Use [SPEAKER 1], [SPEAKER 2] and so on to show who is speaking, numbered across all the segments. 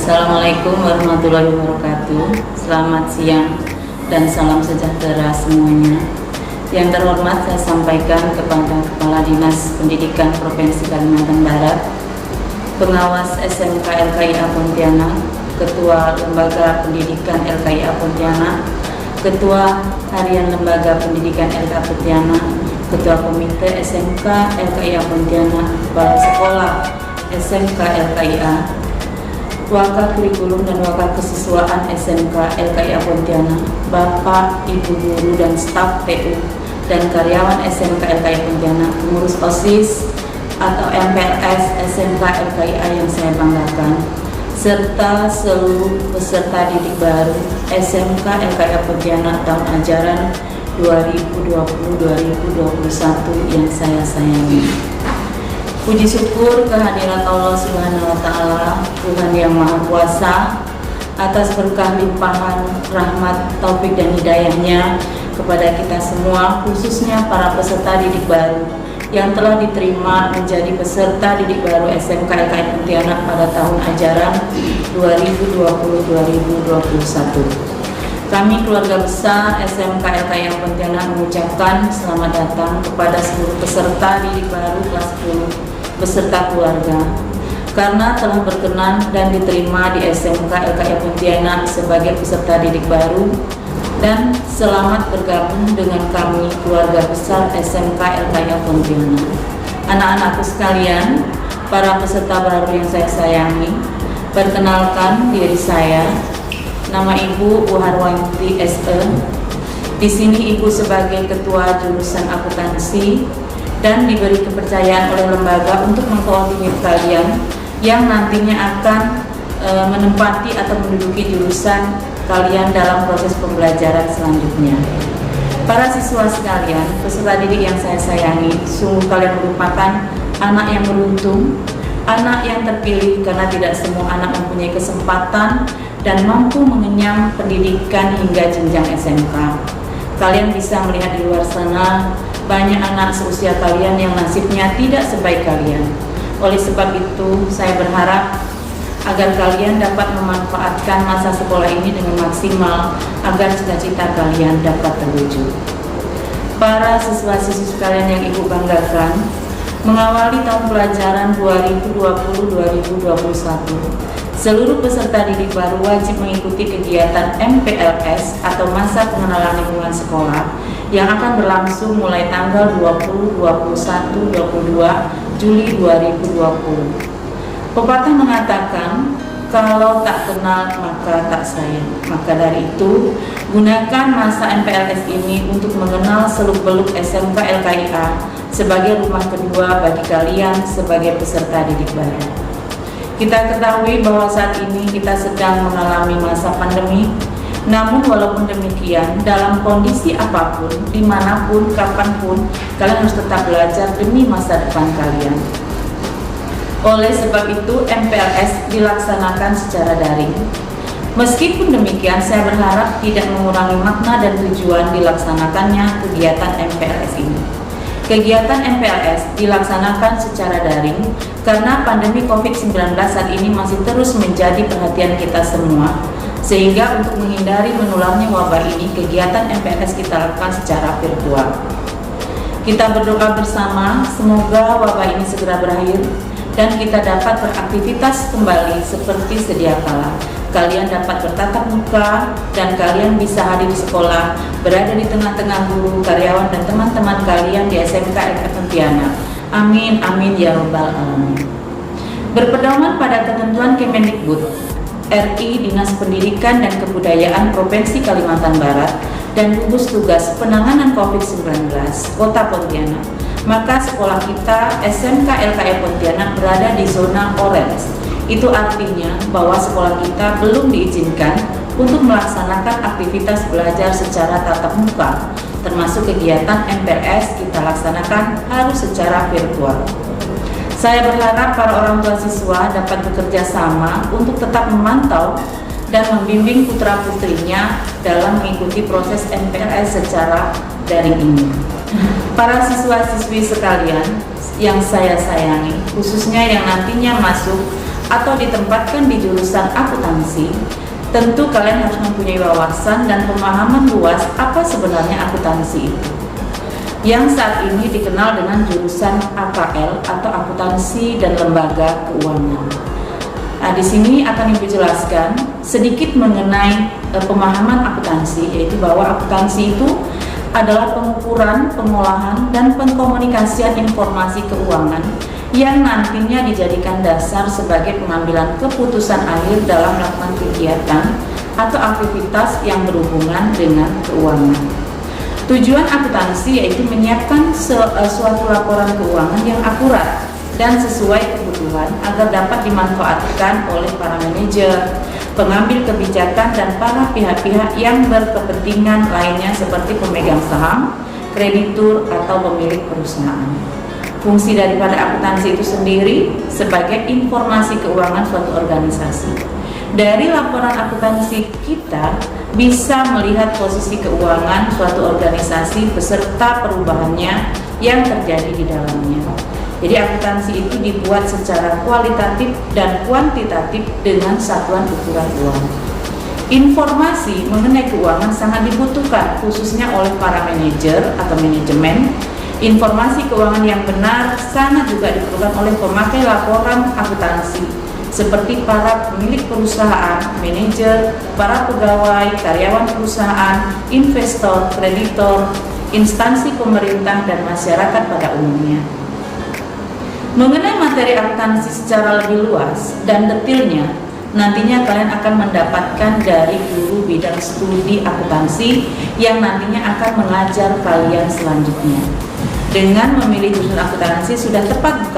[SPEAKER 1] Assalamualaikum warahmatullahi wabarakatuh. Selamat siang dan salam sejahtera semuanya. Yang terhormat saya sampaikan kepada Kepala Dinas Pendidikan Provinsi Kalimantan Barat, Pengawas SMK LKIA Pontianak, Ketua Lembaga Pendidikan LKIA Pontianak, Ketua Harian Lembaga Pendidikan LKIA Pontianak, Ketua Komite SMK LKIA Pontianak, Kepala Sekolah SMK LKIA, Wakil Kurikulum dan Wakil Kesiswaan SMK LKIA Pontianak, Bapak, Ibu Guru dan staf TU dan karyawan SMK LKIA Pontianak, pengurus OSIS atau MPLS SMK LKIA yang saya banggakan, serta seluruh peserta didik baru SMK LKIA Pontianak tahun ajaran 2020-2021 yang saya sayangi. Puji syukur kehadirat Allah Subhanahu wa Ta'ala, Tuhan yang Maha Kuasa, atas berkah limpahan rahmat, taufik dan hidayahnya kepada kita semua, khususnya para peserta didik baru yang telah diterima menjadi peserta didik baru SMK LKIA Pontianak pada tahun ajaran 2020-2021. Kami keluarga besar SMK LKIA Pontianak mengucapkan selamat datang kepada seluruh peserta didik baru kelas 10 beserta keluarga karena telah berkenan dan diterima di SMK LKIA Pontianak sebagai peserta didik baru, dan selamat bergabung dengan kami keluarga besar SMK LKIA Pontianak. Anak-anakku sekalian, para peserta baru yang saya sayangi, perkenalkan diri saya. Nama Ibu Harwanti SE. Di sini Ibu sebagai ketua jurusan akuntansi dan diberi kepercayaan oleh lembaga untuk mengkoordinir kalian yang nantinya akan menempati atau menduduki jurusan kalian dalam proses pembelajaran selanjutnya. Para siswa sekalian, peserta didik yang saya sayangi, sungguh kalian merupakan anak yang beruntung, anak yang terpilih karena tidak semua anak mempunyai kesempatan dan mampu mengenyam pendidikan hingga jenjang SMK. Kalian bisa melihat di luar sana banyak anak seusia kalian yang nasibnya tidak sebaik kalian. Oleh sebab itu, saya berharap agar kalian dapat memanfaatkan masa sekolah ini dengan maksimal agar cita-cita kalian dapat terwujud. Para siswa-siswi sekalian yang Ibu banggakan, mengawali tahun pelajaran 2020-2021, seluruh peserta didik baru wajib mengikuti kegiatan MPLS atau Masa Pengenalan Lingkungan Sekolah yang akan berlangsung mulai tanggal 20, 21, 22 Juli 2020. Pepatah mengatakan, kalau tak kenal maka tak sayang. Maka dari itu, gunakan masa MPLS ini untuk mengenal seluk-beluk SMK LKIA sebagai rumah kedua bagi kalian sebagai peserta didik baru. Kita ketahui bahwa saat ini kita sedang mengalami masa pandemi. Namun walaupun demikian, dalam kondisi apapun, dimanapun, kapanpun, kalian harus tetap belajar demi masa depan kalian. Oleh sebab itu, MPLS dilaksanakan secara daring. Meskipun demikian, saya berharap tidak mengurangi makna dan tujuan dilaksanakannya kegiatan MPLS ini. Kegiatan MPLS dilaksanakan secara daring karena pandemi COVID-19 saat ini masih terus menjadi perhatian kita semua, sehingga untuk menghindari menularnya wabah ini, kegiatan MPLS kita lakukan secara virtual. Kita berdoa bersama semoga wabah ini segera berakhir dan kita dapat beraktivitas kembali seperti sedia kala. Kalian dapat bertatap muka dan kalian bisa hadir di sekolah, berada di tengah-tengah guru, karyawan dan teman-teman kalian di SMK LKIA Pontianak. Amin, amin ya robbal alamin. Berpedoman pada ketentuan Kemendikbud RI, Dinas Pendidikan dan Kebudayaan Provinsi Kalimantan Barat dan gugus tugas penanganan COVID-19 Kota Pontianak, maka sekolah kita SMK LKIA Pontianak berada di zona orange. Itu artinya bahwa sekolah kita belum diizinkan untuk melaksanakan aktivitas belajar secara tatap muka, termasuk kegiatan MPLS kita laksanakan harus secara virtual. Saya berharap para orang tua siswa dapat bekerja sama untuk tetap memantau dan membimbing putra-putrinya dalam mengikuti proses MPLS secara daring ini. Para siswa-siswi sekalian yang saya sayangi, khususnya yang nantinya masuk atau ditempatkan di jurusan akuntansi, tentu kalian harus mempunyai wawasan dan pemahaman luas apa sebenarnya akuntansi itu, yang saat ini dikenal dengan jurusan AKL atau akuntansi dan lembaga keuangan. Nah, di sini akan Ibu jelaskan sedikit mengenai pemahaman akuntansi, yaitu bahwa akuntansi itu adalah pengukuran, pengolahan, dan pengkomunikasian informasi keuangan yang nantinya dijadikan dasar sebagai pengambilan keputusan akhir dalam melakukan kegiatan atau aktivitas yang berhubungan dengan keuangan. Tujuan akuntansi yaitu menyiapkan suatu laporan keuangan yang akurat dan sesuai kebutuhan agar dapat dimanfaatkan oleh para manajer, pengambil kebijakan, dan para pihak-pihak yang berkepentingan lainnya seperti pemegang saham, kreditur, atau pemilik perusahaan. Fungsi daripada akuntansi itu sendiri sebagai informasi keuangan suatu organisasi. Dari laporan akuntansi kita bisa melihat posisi keuangan suatu organisasi beserta perubahannya yang terjadi di dalamnya. Jadi akuntansi itu dibuat secara kualitatif dan kuantitatif dengan satuan ukuran uang. Informasi mengenai keuangan sangat dibutuhkan khususnya oleh para manajer atau manajemen. Informasi keuangan yang benar sangat juga diperlukan oleh pemakai laporan akuntansi seperti para pemilik perusahaan, manajer, para pegawai, karyawan perusahaan, investor, kreditor, instansi pemerintah, dan masyarakat pada umumnya. Mengenai materi akuntansi secara lebih luas dan detailnya, nantinya kalian akan mendapatkan dari guru bidang studi akuntansi yang nantinya akan mengajar kalian selanjutnya. Dengan memilih jurusan akuntansi sudah tepat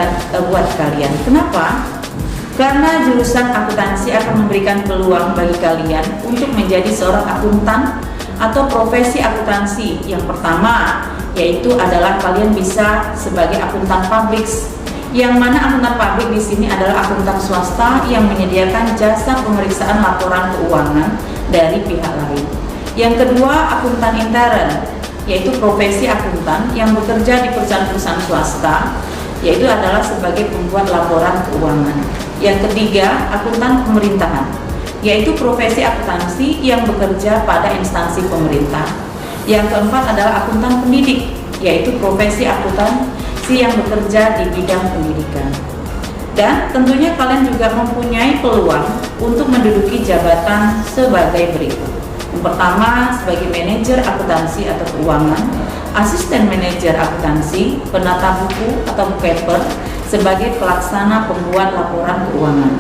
[SPEAKER 1] buat kalian. Kenapa? Karena jurusan akuntansi akan memberikan peluang bagi kalian untuk menjadi seorang akuntan atau profesi akuntansi. Yang pertama yaitu adalah kalian bisa sebagai akuntan publik, yang mana akuntan publik di sini adalah akuntan swasta yang menyediakan jasa pemeriksaan laporan keuangan dari pihak lain. Yang kedua, akuntan intern, yaitu profesi akuntan yang bekerja di perusahaan-perusahaan swasta, yaitu adalah sebagai pembuat laporan keuangan. Yang ketiga, akuntan pemerintahan, yaitu profesi akuntansi yang bekerja pada instansi pemerintah. Yang keempat adalah akuntan pendidik, yaitu profesi akuntansi yang bekerja di bidang pendidikan. Dan tentunya kalian juga mempunyai peluang untuk menduduki jabatan sebagai berikut. Yang pertama, sebagai manajer akuntansi atau keuangan, asisten manajer akuntansi, penata buku atau bookkeeper, sebagai pelaksana pembuat laporan keuangan.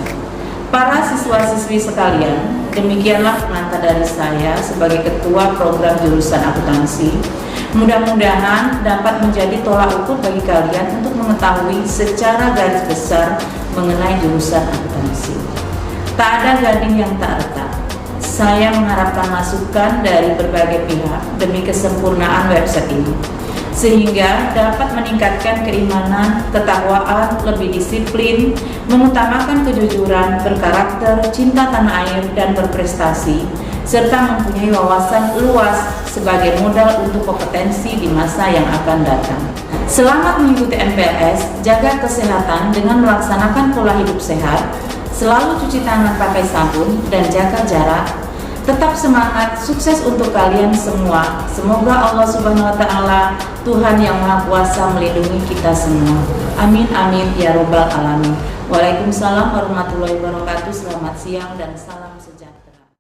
[SPEAKER 1] Para siswa-siswi sekalian, demikianlah pengantar dari saya sebagai ketua program jurusan akuntansi. Mudah-mudahan dapat menjadi tolak ukur bagi kalian untuk mengetahui secara garis besar mengenai jurusan akuntansi. Tak ada gading yang tak retak. Saya mengharapkan masukan dari berbagai pihak demi kesempurnaan website ini, sehingga dapat meningkatkan keimanan, ketakwaan, lebih disiplin, mengutamakan kejujuran, berkarakter, cinta tanah air, dan berprestasi, serta mempunyai wawasan luas sebagai modal untuk kompetensi di masa yang akan datang. Selamat mengikuti MPLS, jaga kesehatan dengan melaksanakan pola hidup sehat, selalu cuci tangan pakai sabun, dan jaga jarak. Tetap semangat, sukses untuk kalian semua. Semoga Allah Subhanahu wa Ta'ala, Tuhan yang Maha Kuasa, melindungi kita semua. Amin amin ya robbal alamin. Waalaikumsalam warahmatullahi wabarakatuh. Selamat siang dan salam sejahtera.